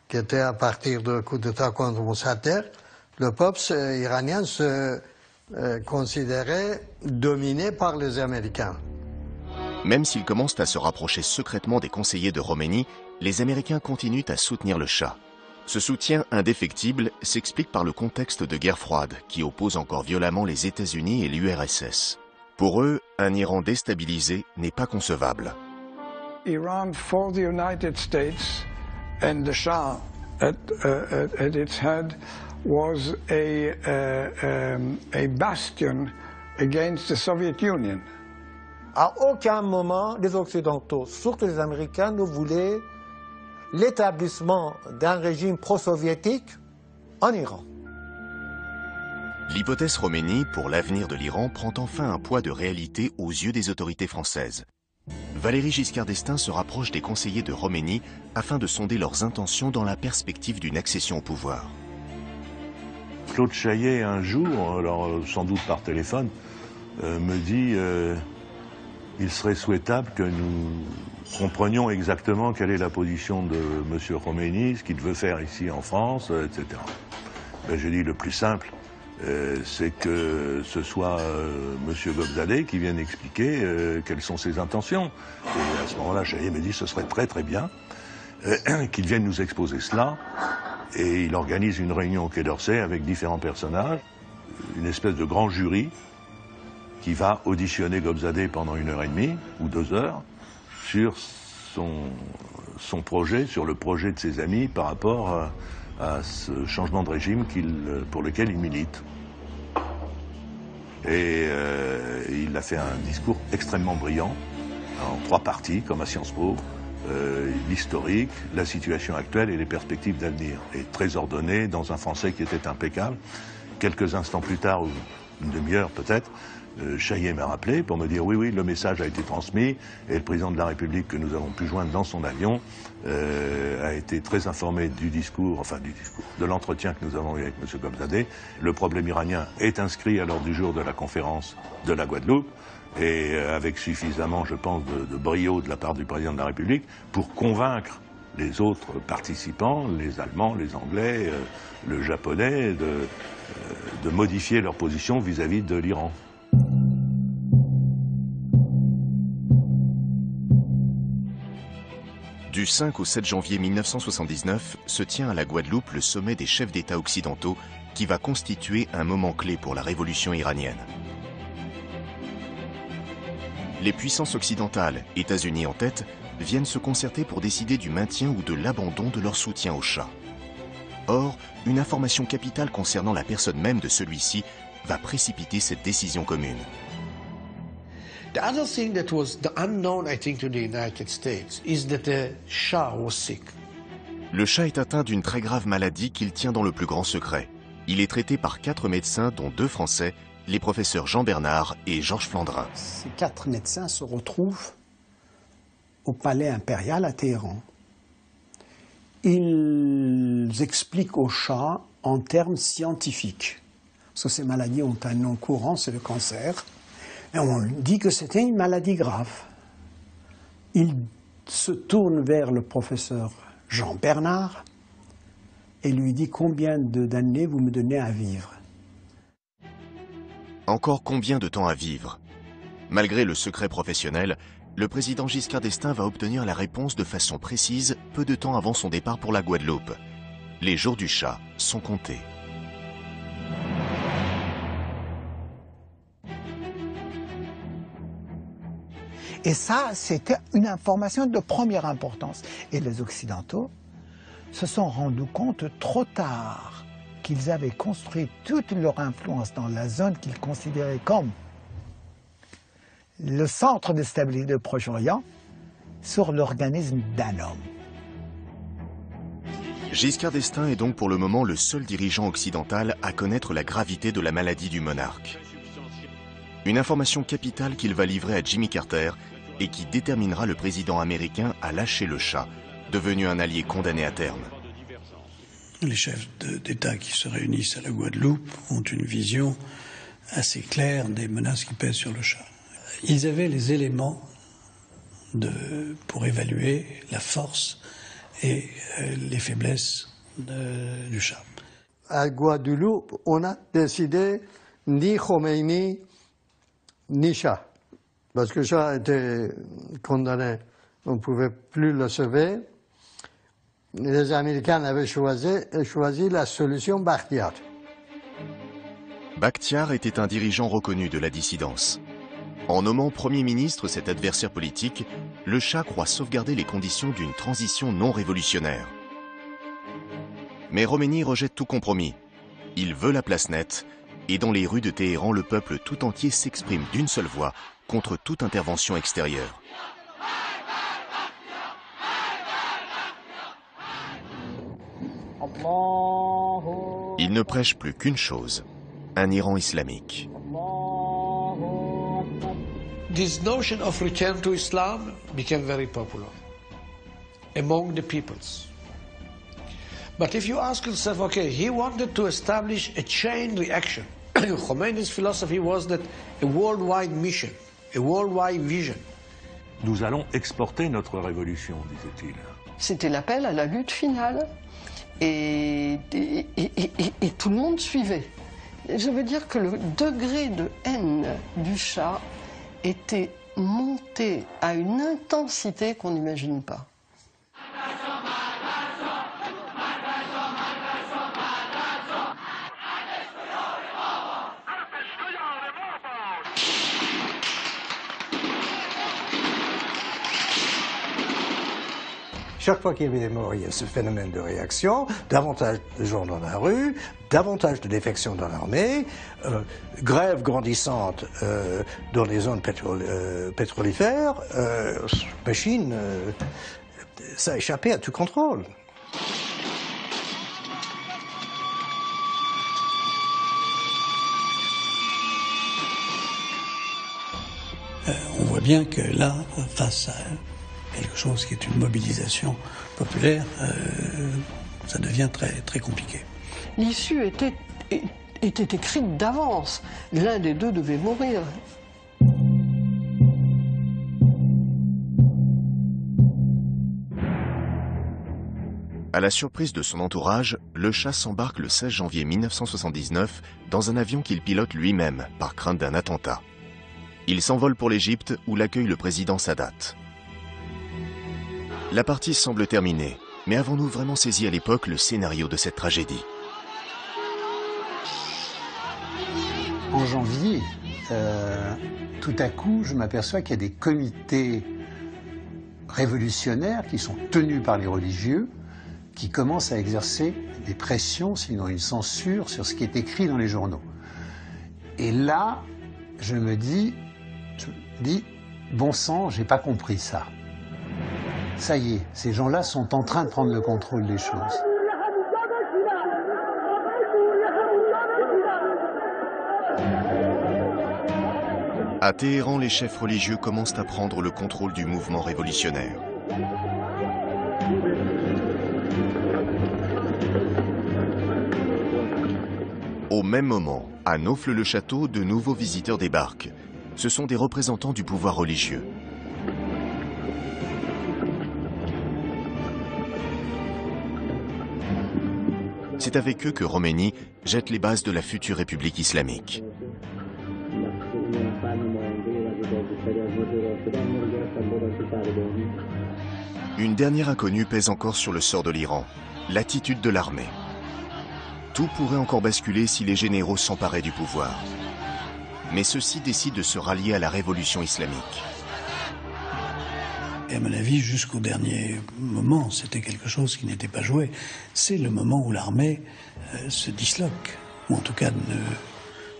qui était à partir du coup d'État contre Mossadegh. Le peuple iranien se considérait dominé par les Américains. Même s'ils commencent à se rapprocher secrètement des conseillers de Khomeini, les Américains continuent à soutenir le Shah. Ce soutien indéfectible s'explique par le contexte de guerre froide qui oppose encore violemment les États-Unis et l'URSS. Pour eux, un Iran déstabilisé n'est pas concevable. Iran for the United States and the Shah at its head was a bastion against the Soviet Union. À aucun moment, les Occidentaux, surtout les Américains, ne voulaient l'établissement d'un régime pro-soviétique en Iran. L'hypothèse Khomeini pour l'avenir de l'Iran prend enfin un poids de réalité aux yeux des autorités françaises. Valéry Giscard d'Estaing se rapproche des conseillers de Khomeini afin de sonder leurs intentions dans la perspective d'une accession au pouvoir. Claude Chaillet, un jour, alors sans doute par téléphone, me dit il serait souhaitable que nous comprenions exactement quelle est la position de M. Khomeini, ce qu'il veut faire ici en France, etc. Ben, j'ai dit le plus simple, c'est que ce soit M. Gobzadeh qui vienne expliquer quelles sont ses intentions. Et à ce moment-là, Chaillet me dit ce serait très très bien qu'il vienne nous exposer cela. Et il organise une réunion au Quai d'Orsay avec différents personnages, une espèce de grand jury qui va auditionner Gobzadeh pendant 1h30 ou 2 heures sur son projet, sur le projet de ses amis par rapport à ce changement de régime pour lequel il milite. Et il a fait un discours extrêmement brillant, en 3 parties, comme à Sciences Po, l'historique, la situation actuelle et les perspectives d'avenir. Et très ordonné, dans un français qui était impeccable. Quelques instants plus tard, ou une demi-heure peut-être, Chaillet m'a rappelé pour me dire oui, le message a été transmis et le président de la République que nous avons pu joindre dans son avion a été très informé du discours, de l'entretien que nous avons eu avec M. Gobzadeh. Le problème iranien est inscrit à l'ordre du jour de la conférence de la Guadeloupe et avec suffisamment, je pense, de brio de la part du président de la République pour convaincre les autres participants, les Allemands, les Anglais, le Japonais, de modifier leur position vis-à-vis de l'Iran. Du 5 au 7 janvier 1979 se tient à la Guadeloupe le sommet des chefs d'État occidentaux qui va constituer un moment clé pour la révolution iranienne. Les puissances occidentales, États-Unis en tête, viennent se concerter pour décider du maintien ou de l'abandon de leur soutien au Shah. Or, une information capitale concernant la personne même de celui-ci va précipiter cette décision commune. The other thing that was the unknown, I think, to the United States is that the Shah was sick. Le Shah est atteint d'une très grave maladie qu'il tient dans le plus grand secret. Il est traité par 4 médecins, dont 2 Français, les professeurs Jean Bernard et Georges Flandrin. Ces 4 médecins se retrouvent au palais impérial à Téhéran. Ils expliquent au Shah en termes scientifiques. Parce que ces maladies ont un nom courant, c'est le cancer. Et on dit que c'était une maladie grave. Il se tourne vers le professeur Jean Bernard et lui dit « Combien d'années vous me donnez à vivre ?» Encore combien de temps à vivre? Malgré le secret professionnel, le président Giscard d'Estaing va obtenir la réponse de façon précise peu de temps avant son départ pour la Guadeloupe. Les jours du Shah sont comptés. Et ça, c'était une information de première importance. Et les Occidentaux se sont rendus compte trop tard qu'ils avaient construit toute leur influence dans la zone qu'ils considéraient comme le centre de stabilité du Proche-Orient sur l'organisme d'un homme. Giscard d'Estaing est donc pour le moment le seul dirigeant occidental à connaître la gravité de la maladie du monarque. Une information capitale qu'il va livrer à Jimmy Carter et qui déterminera le président américain à lâcher le Shah, devenu un allié condamné à terme. Les chefs d'État qui se réunissent à la Guadeloupe ont une vision assez claire des menaces qui pèsent sur le Shah. Ils avaient les éléments pour évaluer la force et les faiblesses du Shah. À Guadeloupe, on a décidé ni Khomeini ni Shah. Parce que Shah était condamné, on ne pouvait plus le sauver. Les Américains avaient choisi la solution Bakhtiar. Bakhtiar était un dirigeant reconnu de la dissidence. En nommant Premier ministre cet adversaire politique, le Shah croit sauvegarder les conditions d'une transition non révolutionnaire. Mais Khomeini rejette tout compromis. Il veut la place nette, et dans les rues de Téhéran, le peuple tout entier s'exprime d'une seule voix contre toute intervention extérieure. Il ne prêche plus qu'une chose, un Iran islamique. This notion of return to Islam became very popular among the peoples. But if you ask yourself, okay, he wanted to establish a chain reaction. Khomeini's philosophy was that a worldwide mission, a worldwide vision. Nous allons exporter notre révolution, disait-il. C'était l'appel à la lutte finale. Et tout le monde suivait. Je veux dire que le degré de haine du Shah était monté à une intensité qu'on n'imagine pas. Chaque fois qu'il y avait des morts, il y a ce phénomène de réaction, davantage de gens dans la rue, davantage de défections dans l'armée, grève grandissante dans les zones pétrolifères, machine, ça a échappé à tout contrôle. On voit bien que là, face à quelque chose qui est une mobilisation populaire, ça devient très, très compliqué. L'issue était écrite d'avance. L'un des deux devait mourir. À la surprise de son entourage, le Shah s'embarque le 16 janvier 1979 dans un avion qu'il pilote lui-même par crainte d'un attentat. Il s'envole pour l'Égypte où l'accueille le président Sadat. La partie semble terminée, mais avons-nous vraiment saisi à l'époque le scénario de cette tragédie? En janvier, tout à coup, je m'aperçois qu'il y a des comités révolutionnaires qui sont tenus par les religieux, qui commencent à exercer des pressions, sinon une censure, sur ce qui est écrit dans les journaux. Et là, je me dis, bon sang, j'ai pas compris ça. Ça y est, ces gens-là sont en train de prendre le contrôle des choses. À Téhéran, les chefs religieux commencent à prendre le contrôle du mouvement révolutionnaire. Au même moment, à Naufle-le-Château, de nouveaux visiteurs débarquent. Ce sont des représentants du pouvoir religieux. C'est avec eux que Khomeini jette les bases de la future République islamique. Une dernière inconnue pèse encore sur le sort de l'Iran, l'attitude de l'armée. Tout pourrait encore basculer si les généraux s'emparaient du pouvoir. Mais ceux-ci décident de se rallier à la révolution islamique. Et à mon avis, jusqu'au dernier moment, c'était quelque chose qui n'était pas joué. C'est le moment où l'armée se disloque, ou en tout cas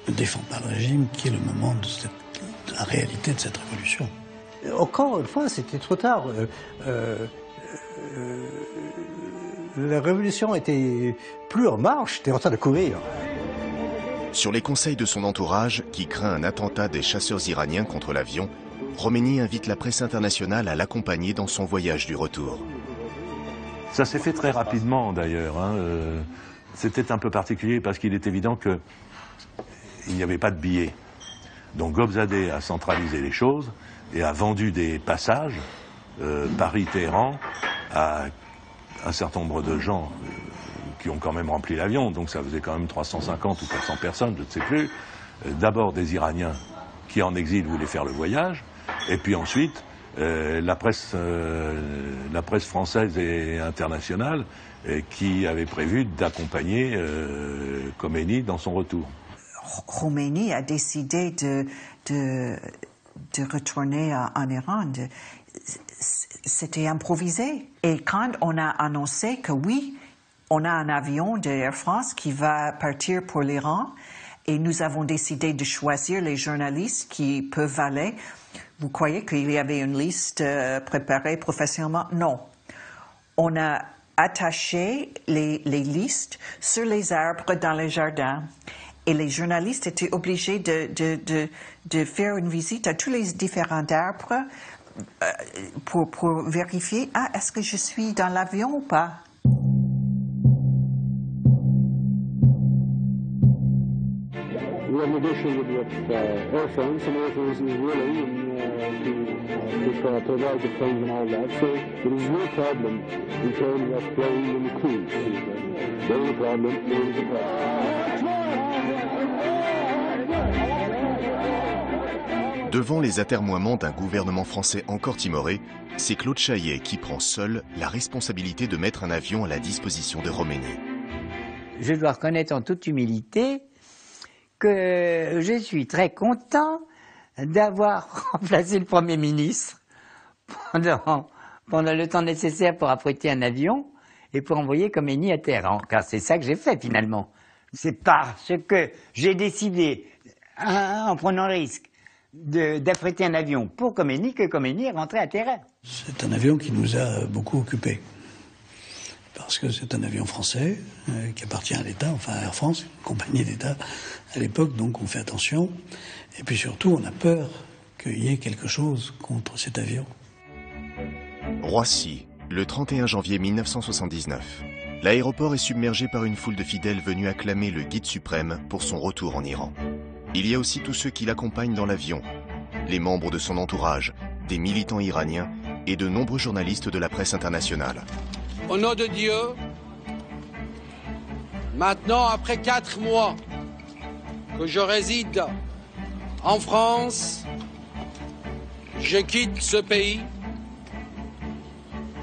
ne défend pas le régime, qui est le moment de la réalité de cette révolution. Encore une fois, c'était trop tard. La révolution était plus en marche, était en train de courir. Sur les conseils de son entourage, qui craint un attentat des chasseurs iraniens contre l'avion, Khomeini invite la presse internationale à l'accompagner dans son voyage du retour. Ça s'est fait très rapidement d'ailleurs. C'était un peu particulier parce qu'il est évident qu'il n'y avait pas de billets. Donc Gobzadeh a centralisé les choses et a vendu des passages Paris-Téhéran à un certain nombre de gens qui ont quand même rempli l'avion. Donc ça faisait quand même 350 ou 400 personnes, je ne sais plus. D'abord des Iraniens qui en exil voulaient faire le voyage. Et puis ensuite, la presse française et internationale qui avait prévu d'accompagner Khomeini dans son retour. Khomeini a décidé de retourner en Iran. C'était improvisé. Et quand on a annoncé que oui, on a un avion de Air France qui va partir pour l'Iran et nous avons décidé de choisir les journalistes qui peuvent aller. Vous croyez qu'il y avait une liste préparée professionnellement? Non. On a attaché les listes sur les arbres dans les jardins et les journalistes étaient obligés de faire une visite à tous les différents arbres pour vérifier, est-ce que je suis dans l'avion ou pas? We have negotiated with Air France, and Air France is willing to provide the planes and all that. So there is no problem in terms of planes and crews. The only problem is the price. Devant les atermoiements d'un gouvernement français encore timoré, c'est Claude Chaillet qui prend seul la responsabilité de mettre un avion à la disposition de Khomeini. Je dois reconnaître en toute humilité que je suis très content d'avoir remplacé le Premier ministre pendant le temps nécessaire pour affréter un avion et pour envoyer Khomeini à Téhéran, car c'est ça que j'ai fait finalement. C'est parce que j'ai décidé, en prenant le risque, d'affréter un avion pour Khomeini que Khomeini est rentré à Téhéran. C'est un avion qui nous a beaucoup occupés. Parce que c'est un avion français qui appartient à l'État, enfin à Air France, une compagnie d'État à l'époque, donc on fait attention. Et puis surtout, on a peur qu'il y ait quelque chose contre cet avion. Roissy, le 31 janvier 1979. L'aéroport est submergé par une foule de fidèles venus acclamer le guide suprême pour son retour en Iran. Il y a aussi tous ceux qui l'accompagnent dans l'avion, les membres de son entourage, des militants iraniens et de nombreux journalistes de la presse internationale. Au nom de Dieu, maintenant, après 4 mois que je réside en France, je quitte ce pays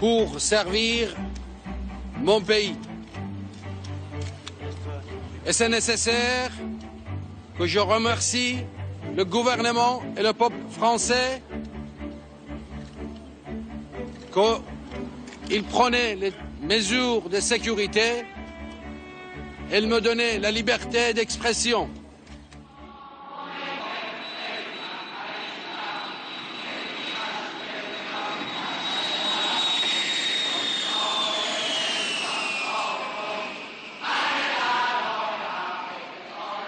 pour servir mon pays. Et c'est nécessaire que je remercie le gouvernement et le peuple français qu'ils prenaient les mesures de sécurité et ils me donnaient la liberté d'expression.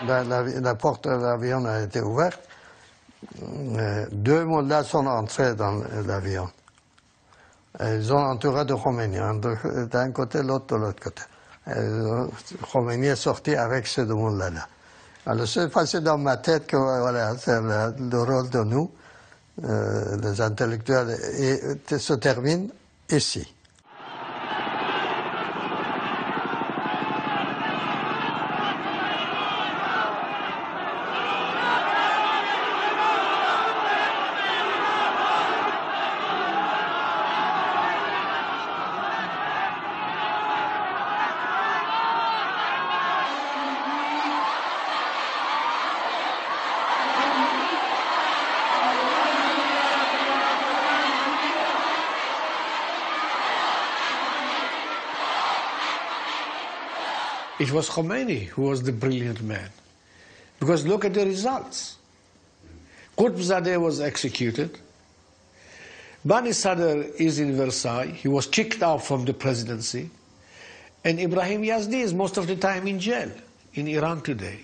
La porte de l'avion a été ouverte. 2 mollahs sont entrés dans l'avion. Ils ont entouré de Khomeini, d'un côté, l'autre de l'autre côté. Khomeini est sorti avec ces 2 mollahs-là. Alors, c'est passé dans ma tête que voilà, c'est le rôle de nous, les intellectuels, et se termine ici. It was Khomeini who was the brilliant man. Because look at the results. Qutbzadeh was executed. Bani Sadr is in Versailles. He was kicked out from the presidency. And Ibrahim Yazdi is most of the time in jail in Iran today.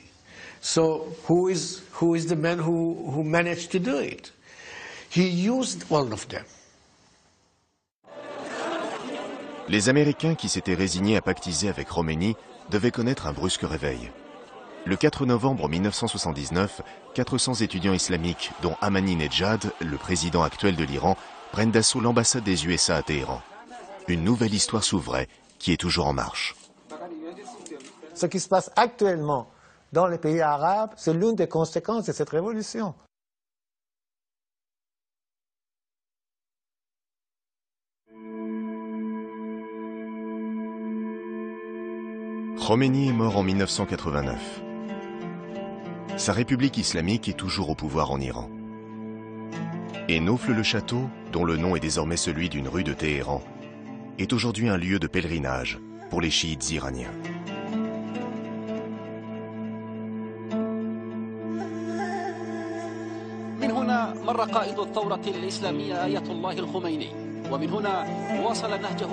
So who is the man who managed to do it? He used all of them. Les Américains qui s'étaient résignés à pactiser avec Khomeini devaient connaître un brusque réveil. Le 4 novembre 1979, 400 étudiants islamiques, dont Ahmadinejad, le président actuel de l'Iran, prennent d'assaut l'ambassade des USA à Téhéran. Une nouvelle histoire s'ouvrait, qui est toujours en marche. Ce qui se passe actuellement dans les pays arabes, c'est l'une des conséquences de cette révolution. Khomeini est mort en 1989. Sa république islamique est toujours au pouvoir en Iran. Et Naufle-le-Château, dont le nom est désormais celui d'une rue de Téhéran, est aujourd'hui un lieu de pèlerinage pour les chiites iraniens. من هنا مر قائد الثورة الإسلامية آية الله الخميني ومن هنا واصل نهجه